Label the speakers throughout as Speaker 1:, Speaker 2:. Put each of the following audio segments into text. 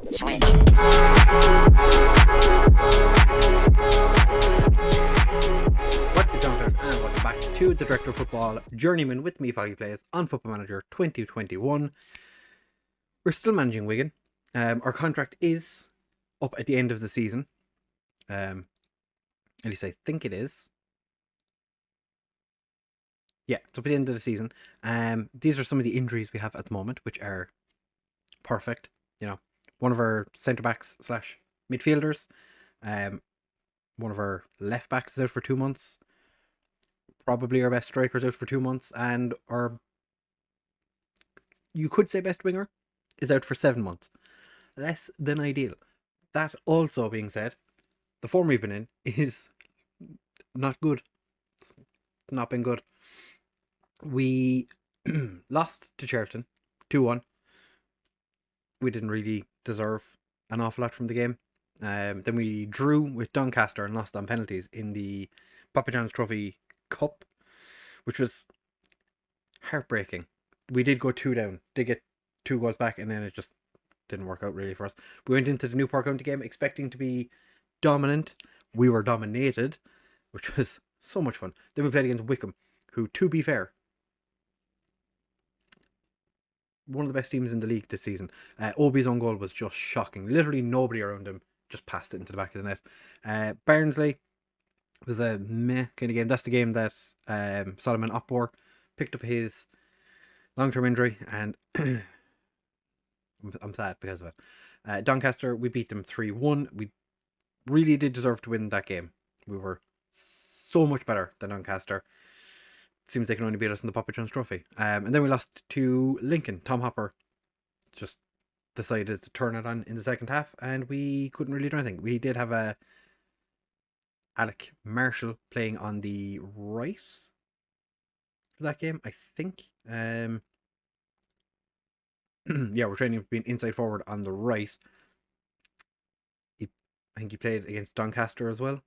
Speaker 1: What is on, and welcome back to the Director of Football Journeyman with me, FoggyPlays, on Football Manager 2021. We're still managing Wigan. Our contract is up at the end of the season. At least I think it is. Yeah, it's up at the end of the season. These are some of the injuries we have at the moment, which are perfect. You know, one of our centre backs / midfielders, one of our left backs is out for 2 months. Probably our best striker's out for 2 months, and our, you could say, best winger is out for 7 months. Less than ideal. That also being said, the form we've been in is not good. It's not been good. We lost to Charlton 2-1. We didn't really deserve an awful lot from the game. Then we drew with Doncaster and lost on penalties in the Papa John's Trophy Cup, which was heartbreaking. We did go 2 down, did get 2 goals back, and then it just didn't work out really for us. We went into the Newport County game expecting to be dominant. We were dominated, which was so much fun. Then we played against Wycombe, who, to be fair, one of the best teams in the league this season. Obi's own goal was just shocking. Literally nobody around him just passed it into the back of the net. Barnsley was a meh kind of game. That's the game that Solomon Opbor picked up his long-term injury, and I'm sad because of it. Doncaster, we beat them 3-1. We really did deserve to win that game. We were so much better than Doncaster. Seems they can only beat us in the Papa John's Trophy. And then we lost to Lincoln. Tom Hopper just decided to turn it on in the second half, and we couldn't really do anything. We did have Alec Marshall playing on the right for that game, I think. Yeah, we're training being inside forward on the right. I think he played against Doncaster as well.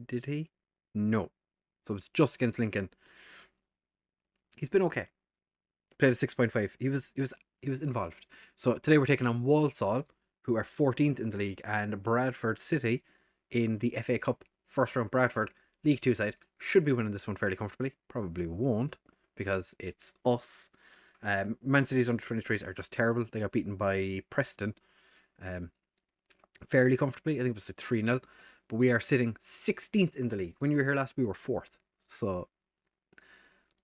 Speaker 1: Did he? No. So it's just against Lincoln. He's been okay. Played a 6.5. He was involved. So today we're taking on Walsall, who are 14th in the league, and Bradford City in the FA Cup first round. Bradford, League 2 side, should be winning this one fairly comfortably. Probably won't, because it's us. Man City's under 23s are just terrible. They got beaten by Preston fairly comfortably. I think it was a 3-0. But we are sitting 16th in the league. When you were here last, we were 4th. So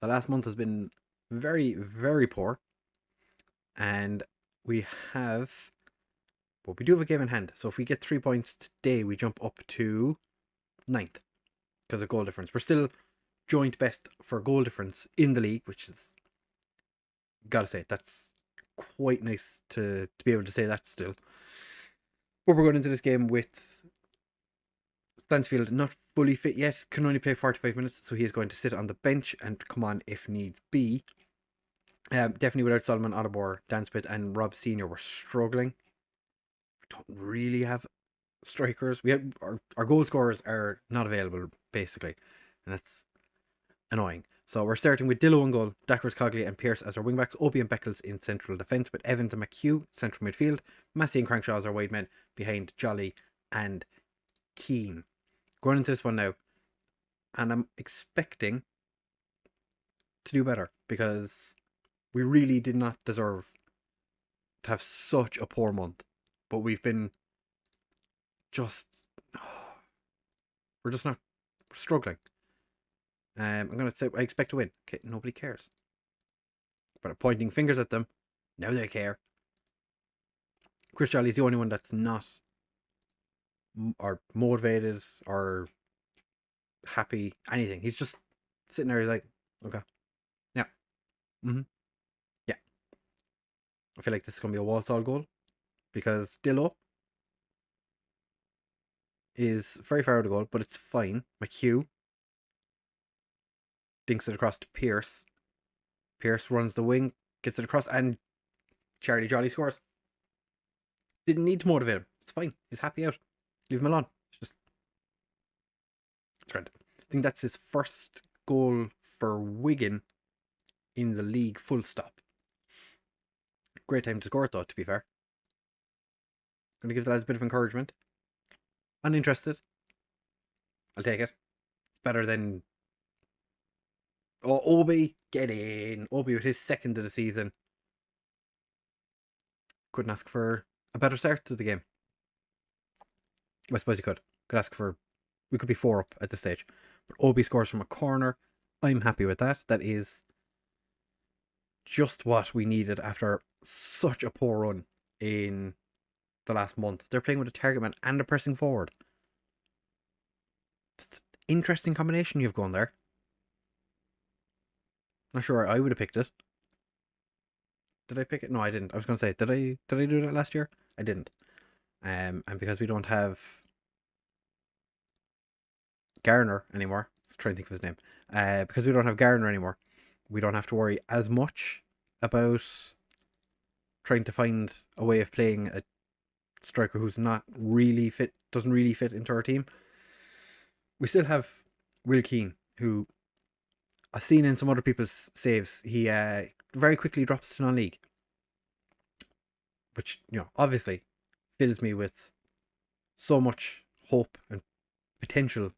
Speaker 1: the last month has been very, very poor. And we do have a game in hand. So if we get 3 points today, we jump up to 9th because of goal difference. We're still joint best for goal difference in the league, which is, gotta say, that's quite nice to be able to say that still. But we're going into this game with Stansfield not fully fit yet, can only play 45 minutes, so he is going to sit on the bench and come on if needs be. Definitely without Solomon Otterbohr, Dan Smith and Rob Senior, we're struggling. We don't really have strikers. We have our goal scorers are not available, basically, and that's annoying. So we're starting with Dillo in goal, Dackers, Cogley and Pearce as our wingbacks, Opie and Beckles in central defence, with Evans and McHugh central midfield, Massey and Crankshaw as our wide men behind Jolly and Keane. Going into this one now, and I'm expecting to do better, because we really did not deserve to have such a poor month, but we've been we're struggling. I'm going to say I expect to win. Okay, nobody cares. But pointing fingers at them, now they care. Chris Jolly's the only one that's not or motivated or happy, anything. He's just sitting there, he's like, okay. Yeah. Yeah. I feel like this is going to be a Walsall goal, because Dillo is very far out of goal, but it's fine. McHugh dinks it across to Pearce. Pearce runs the wing, gets it across, and Charlie Jolly scores. Didn't need to motivate him. It's fine. He's happy out. Leave him alone. It's grand. I think that's his first goal for Wigan in the league, full stop. Great time to score it, though, to be fair. Going to give the lads a bit of encouragement. Uninterested. I'll take it. It's better than... Oh, Obi, get in. Obi with his second of the season. Couldn't ask for a better start to the game. I suppose you could. Could ask for... We could be 4 up at this stage. But Obi scores from a corner. I'm happy with that. That is just what we needed after such a poor run in the last month. They're playing with a target man and a pressing forward. That's an interesting combination you've gone there. Not sure I would have picked it. Did I pick it? No, I didn't. I was going to say, did I do that last year? I didn't. And because we don't have Garner anymore, I was trying to think of his name. Because we don't have Garner anymore, we don't have to worry as much about trying to find a way of playing a striker who's not really fit, doesn't really fit into our team. We still have Will Keane, who I've seen in some other people's saves, he very quickly drops to non-league. Which, obviously fills me with so much hope and potential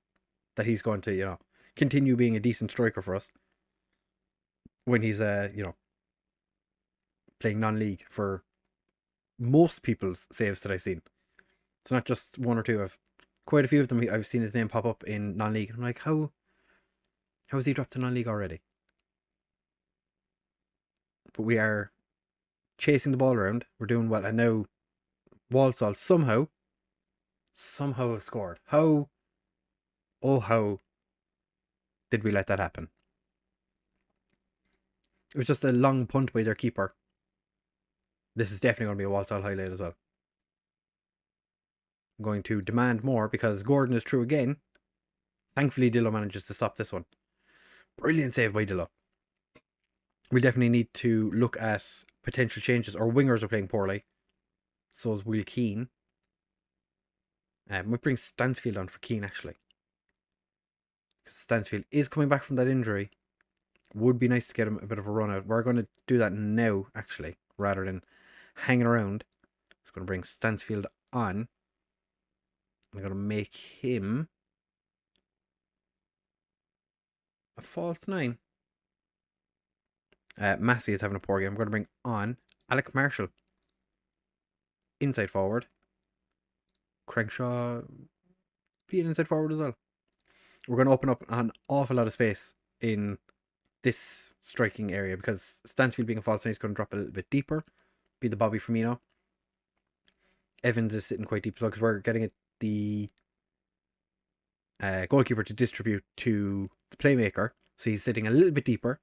Speaker 1: that he's going to, continue being a decent striker for us when he's, playing non-league for most people's saves that I've seen. It's not just one or two. I've quite a few of them. I've seen his name pop up in non-league. I'm like, how has he dropped to non-league already? But we are chasing the ball around. We're doing well. And now Walsall somehow have scored. How did we let that happen? It was just a long punt by their keeper. This is definitely going to be a Walsall highlight as well. I'm going to demand more because Gordon is through again. Thankfully, Dillo manages to stop this one. Brilliant save by Dillo. We definitely need to look at potential changes. Our wingers are playing poorly. So is Will Keane. We bring Stansfield on for Keane, actually. Because Stansfield is coming back from that injury. Would be nice to get him a bit of a run out. We're going to do that now, actually, rather than hanging around. Just going to bring Stansfield on. I'm going to make him a false 9. Massey is having a poor game. I'm going to bring on Alec Marshall. Inside forward. Crankshaw be an inside forward as well. We're going to open up an awful lot of space in this striking area because Stansfield being a false 9 is going to drop a little bit deeper. Be the Bobby Firmino. Evans is sitting quite deep as well because we're getting the goalkeeper to distribute to the playmaker. So he's sitting a little bit deeper,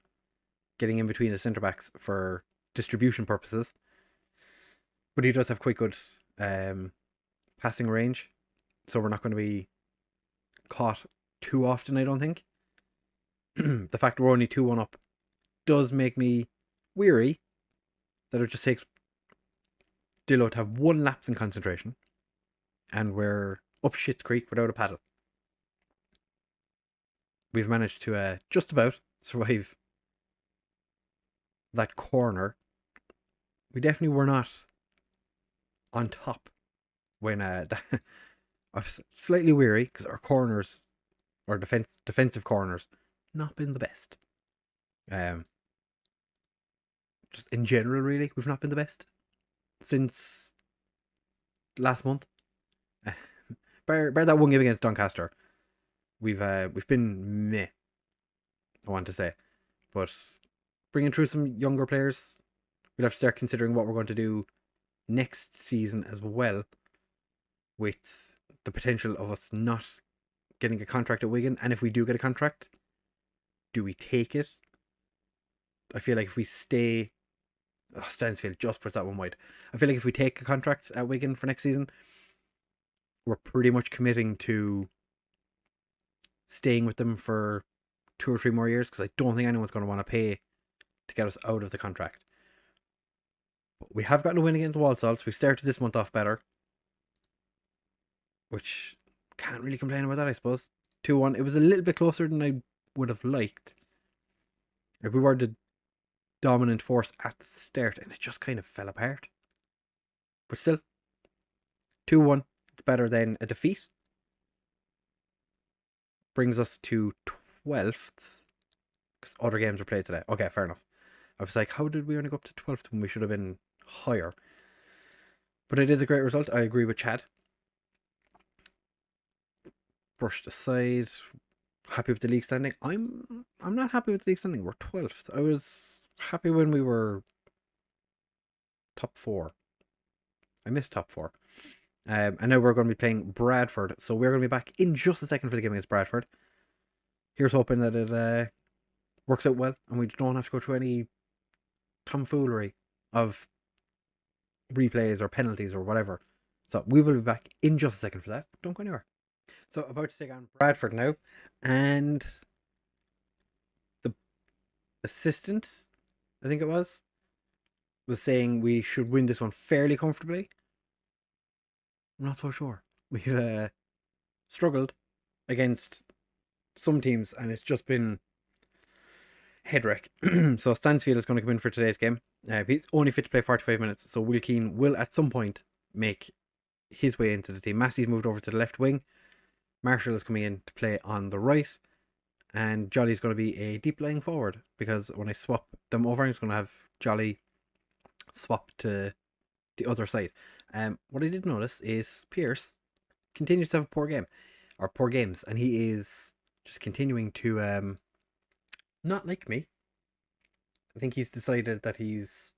Speaker 1: getting in between the centre backs for distribution purposes. But he does have quite good passing range, so we're not going to be caught too often, I don't think. The fact we're only 2-1 up does make me weary that it just takes Dillo to have one lapse in concentration and we're up Schitt's Creek without a paddle. We've managed to just about survive that corner. We definitely were not on top when I was slightly weary because our corners, our defensive corners, not been the best. Just in general, really, we've not been the best since last month. Bar that one game against Doncaster, we've been meh, I want to say, but bringing through some younger players, we'll have to start considering what we're going to do next season as well, with the potential of us not getting a contract at Wigan. And if we do get a contract, do we take it? I feel like if we stay... Stansfield just puts that one wide. I feel like if we take a contract at Wigan for next season, we're pretty much committing to staying with them for 2 or 3 more years, because I don't think anyone's going to want to pay to get us out of the contract. But we have gotten a win against Walsall, so we started this month off better, which can't really complain about that, I suppose. 2-1. It was a little bit closer than I would have liked. Like, we were the dominant force at the start and it just kind of fell apart. But still, 2-1. It's better than a defeat. Brings us to 12th. Because other games are played today. Okay, fair enough. I was like, how did we only go up to 12th when we should have been higher? But it is a great result. I agree with Chad. Brushed aside. Happy with the league standing. I'm not happy with the league standing. We're 12th. I was happy when we were top 4. I missed top 4. And now we're going to be playing Bradford. So we're going to be back in just a second for the game against Bradford. Here's hoping that it works out well and we don't have to go through any tomfoolery of replays or penalties or whatever. So we will be back in just a second for that. Don't go anywhere. So about to take on Bradford now. And the assistant, I think it was saying we should win this one fairly comfortably. I'm not so sure. We've struggled against some teams and it's just been head wreck. So Stansfield is going to come in for today's game. He's only fit to play 45 minutes, so Will Keane will at some point make his way into the team. Massey's moved over to the left wing. Marshall is coming in to play on the right. And Jolly's going to be a deep lying forward because when I swap them over, I'm just going to have Jolly swap to the other side. What I did notice is Pierce continues to have a poor game, or poor games, and he is just continuing to not like me. I think he's decided that he's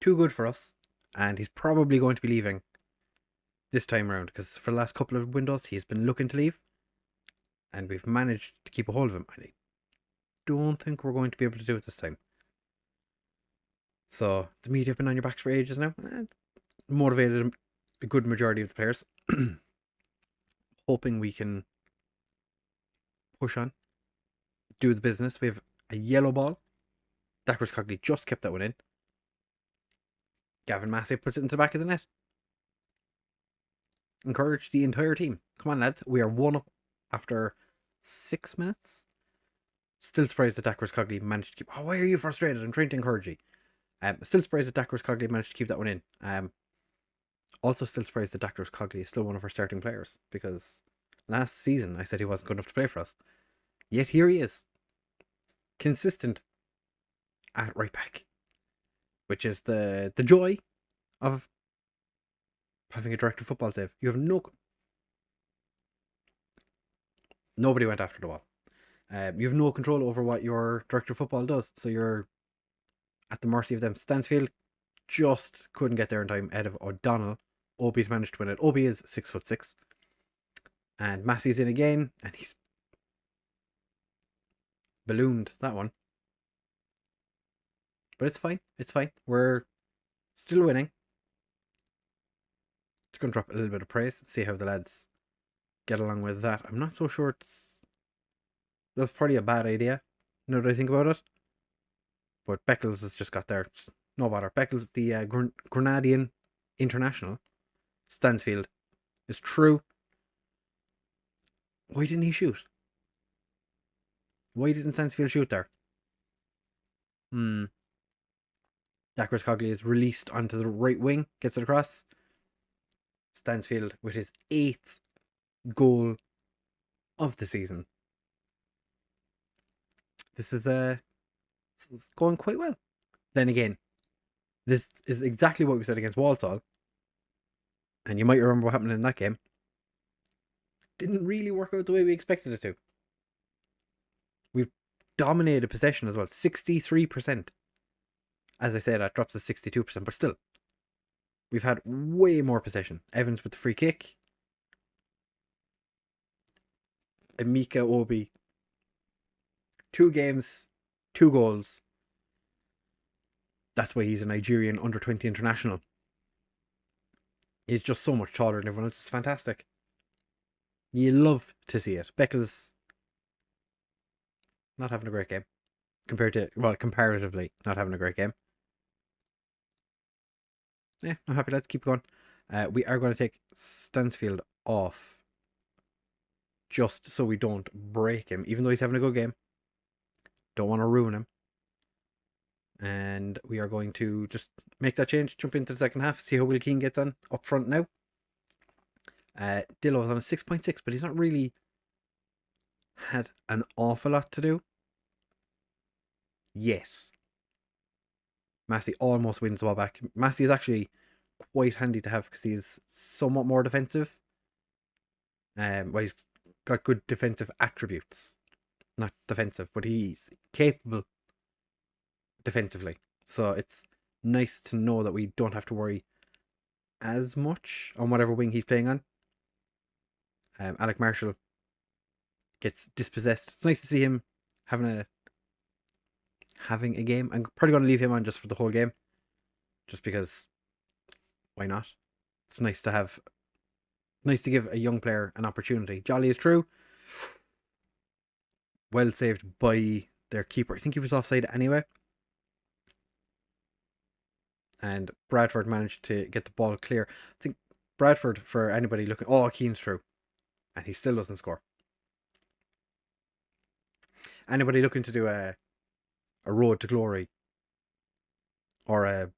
Speaker 1: too good for us, and he's probably going to be leaving this time around because for the last couple of windows he's been looking to leave, and we've managed to keep a hold of him. I don't think we're going to be able to do it this time. So the media have been on your backs for ages now. Motivated a good majority of the players. Hoping we can push on, do the business. We have a yellow ball. Dacres Cogley just kept that one in. Gavin Massey puts it into the back of the net. Encourage the entire team. Come on, lads. We are 1 up after 6 minutes. Still surprised that Dacres Cogley managed to keep... Oh, why are you frustrated? I'm trying to encourage you. Still surprised that Dacres Cogley managed to keep that one in. Also still surprised that Dacres Cogley is still one of our starting players, because last season I said he wasn't good enough to play for us. Yet here he is. Consistent at right back. Which is the joy of having a director of football save. You have nobody went after the ball. You have no control over what your director of football does, so you're at the mercy of them. Stansfield just couldn't get there in time ahead of O'Donnell. Obi's managed to win it. Obi is 6'6", and Massey's in again, and he's ballooned that one. But it's fine. It's fine. We're still winning. Just going to drop a little bit of praise. See how the lads get along with that. I'm not so sure that's probably a bad idea, now that I think about it. But Beckles has just got there. No bother. Beckles, the Grenadian international. Stansfield is true. Why didn't he shoot? Why didn't Stansfield shoot there? Dacres Cogley is released onto the right wing. Gets it across. Stansfield with his 8th goal of the season. This is going quite well. Then again, this is exactly what we said against Walsall. And you might remember what happened in that game. Didn't really work out the way we expected it to. We've dominated possession as well. 63%. As I said, that drops to 62%. But still, we've had way more possession. Evans with the free kick. Emeka Obi. 2 games, 2 goals. That's why he's a Nigerian under-20 international. He's just so much taller than everyone else. It's fantastic. You love to see it. Beckles not having a great game. Comparatively not having a great game. Yeah, I'm happy. Let's keep going. We are going to take Stansfield off just so we don't break him, even though he's having a good game. Don't want to ruin him. And we are going to just make that change, jump into the second half, see how Will Keane gets on up front now. Dillo's on a 6.6, but he's not really had an awful lot to do yet. Massey almost wins the ball back. Massey is actually quite handy to have because he's somewhat more defensive. Well, he's got good defensive attributes. Not defensive, but he's capable defensively. So it's nice to know that we don't have to worry as much on whatever wing he's playing on. Alec Marshall gets dispossessed. It's nice to see him having a game. I'm probably going to leave him on just for the whole game, just because why not? It's nice to give a young player an opportunity. Jolly is true. Well saved by their keeper. I think he was offside anyway. And Bradford managed to get the ball clear. I think Bradford, for anybody looking... Oh, Keane's through. And he still doesn't score. Anybody looking to do a road to glory or a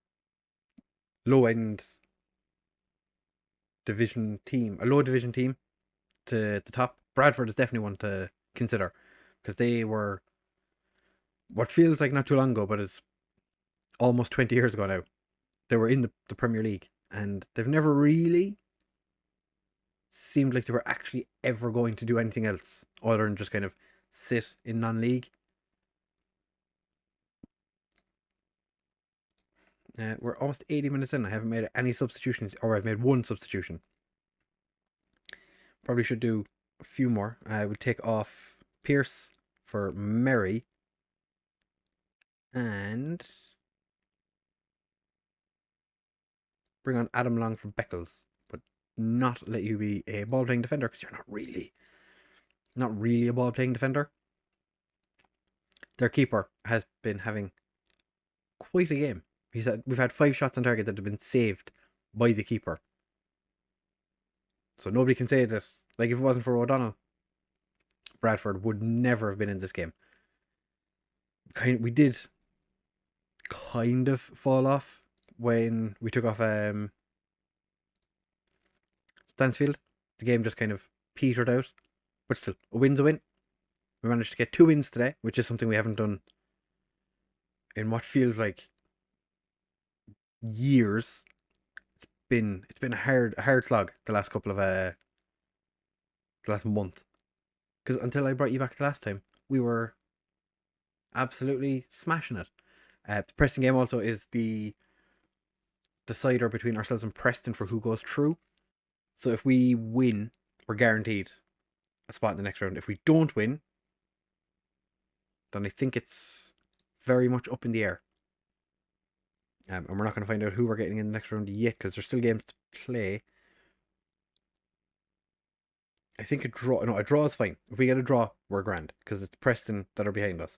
Speaker 1: low-end division team, a low division team to the top, Bradford is definitely one to consider, because they were what feels like not too long ago, but it's almost 20 years ago now. They were in the Premier League, and they've never really seemed like they were actually ever going to do anything else other than just kind of sit in non-league. We're almost 80 minutes in. I haven't made any substitutions, or I've made one substitution. Probably should do a few more. I would take off Pierce for Merry. And bring on Adam Long for Beckles. But not let you be a ball-playing defender, because you're not really a ball-playing defender. Their keeper has been having quite a game. We've had 5 shots on target that have been saved by the keeper. So nobody can say that, like, if it wasn't for O'Donnell, Bradford would never have been in this game. We did kind of fall off when we took off Stansfield. The game just kind of petered out. But still, a win's a win. We managed to get 2 wins today, which is something we haven't done in what feels like years. It's been a hard slog the last couple of the last month, because until I brought you back the last time, we were absolutely smashing it. The Preston game also is the decider between ourselves and Preston for who goes through. So if we win, we're guaranteed a spot in the next round. If we don't win, then I think it's very much up in the air. And we're not going to find out who we're getting in the next round yet, because there's still games to play. I think a draw is fine. If we get a draw, we're grand, because it's Preston that are behind us.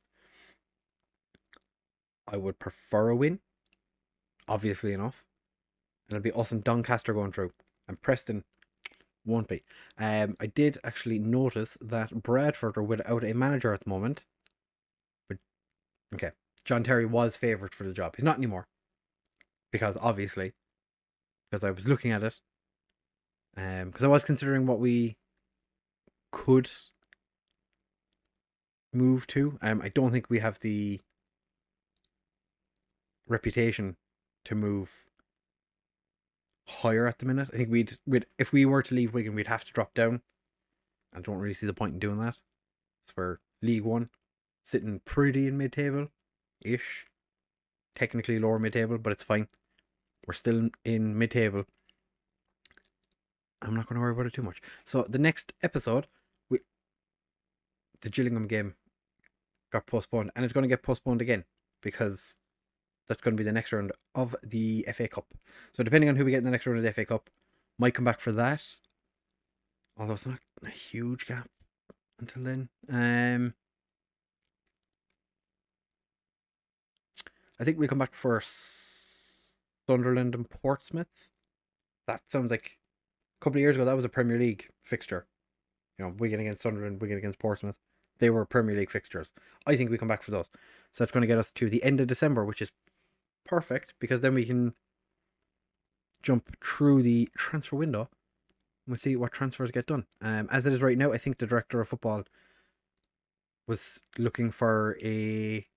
Speaker 1: I would prefer a win, obviously enough. And it'll be us and Doncaster going through. And Preston won't be. I did actually notice that Bradford are without a manager at the moment. But, okay, John Terry was favoured for the job. He's not anymore. Because I was looking at it, because I was considering what we could move to. I don't think we have the reputation to move higher at the minute. I think we'd if we were to leave Wigan, we'd have to drop down. I don't really see the point in doing that. So we're League One, sitting pretty in mid-table-ish. Technically lower mid-table, but it's fine. We're still in mid-table. I'm not going to worry about it too much. So the next episode, the Gillingham game got postponed, and it's going to get postponed again, because that's going to be the next round of the FA Cup. So depending on who we get in the next round of the FA Cup, might come back for that. Although it's not a huge gap until then. I think we'll come back for Sunderland and Portsmouth. That sounds like a couple of years ago, that was a Premier League fixture. You know, Wigan against Sunderland, Wigan against Portsmouth. They were Premier League fixtures. I think we come back for those. So that's going to get us to the end of December, which is perfect, because then we can jump through the transfer window We'll see what transfers get done. As it is right now, I think the director of football was looking for a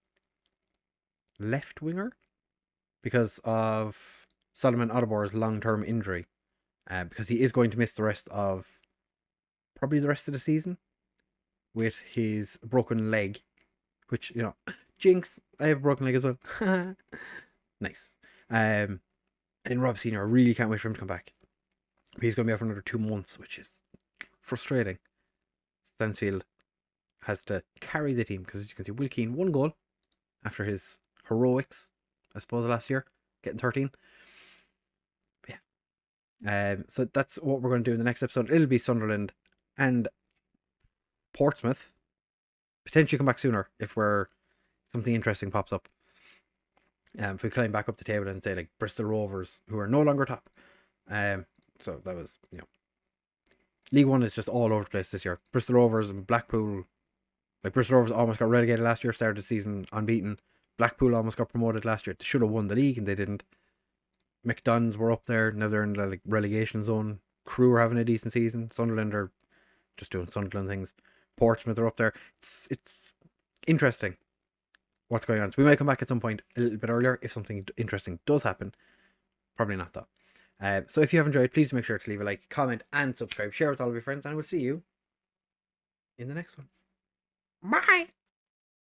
Speaker 1: left winger because of Solomon Odebor's long-term injury. Because he is going to miss probably the rest of the season with his broken leg, which, jinx, I have a broken leg as well. Nice. And Rob Senior, I really can't wait for him to come back. He's going to be out for another 2 months, which is frustrating. Stansfield has to carry the team because, as you can see, Will Keane 1 goal after his heroics, I suppose, last year, getting 13. But yeah. So that's what we're going to do in the next episode. It'll be Sunderland and Portsmouth. Potentially come back sooner if something interesting pops up. If we climb back up the table and say like Bristol Rovers, who are no longer top. So that was, League One is just all over the place this year. Bristol Rovers and Blackpool. Like, Bristol Rovers almost got relegated last year, started the season unbeaten. Blackpool almost got promoted last year. They should have won the league and they didn't. McDonald's were up there. Now they're in the relegation zone. Crew are having a decent season. Sunderland are just doing Sunderland things. Portsmouth are up there. It's interesting what's going on. So we might come back at some point a little bit earlier if something interesting does happen. Probably not though. So if you have enjoyed, please make sure to leave a like, comment, and subscribe. Share with all of your friends, and we'll see you in the next one. Bye!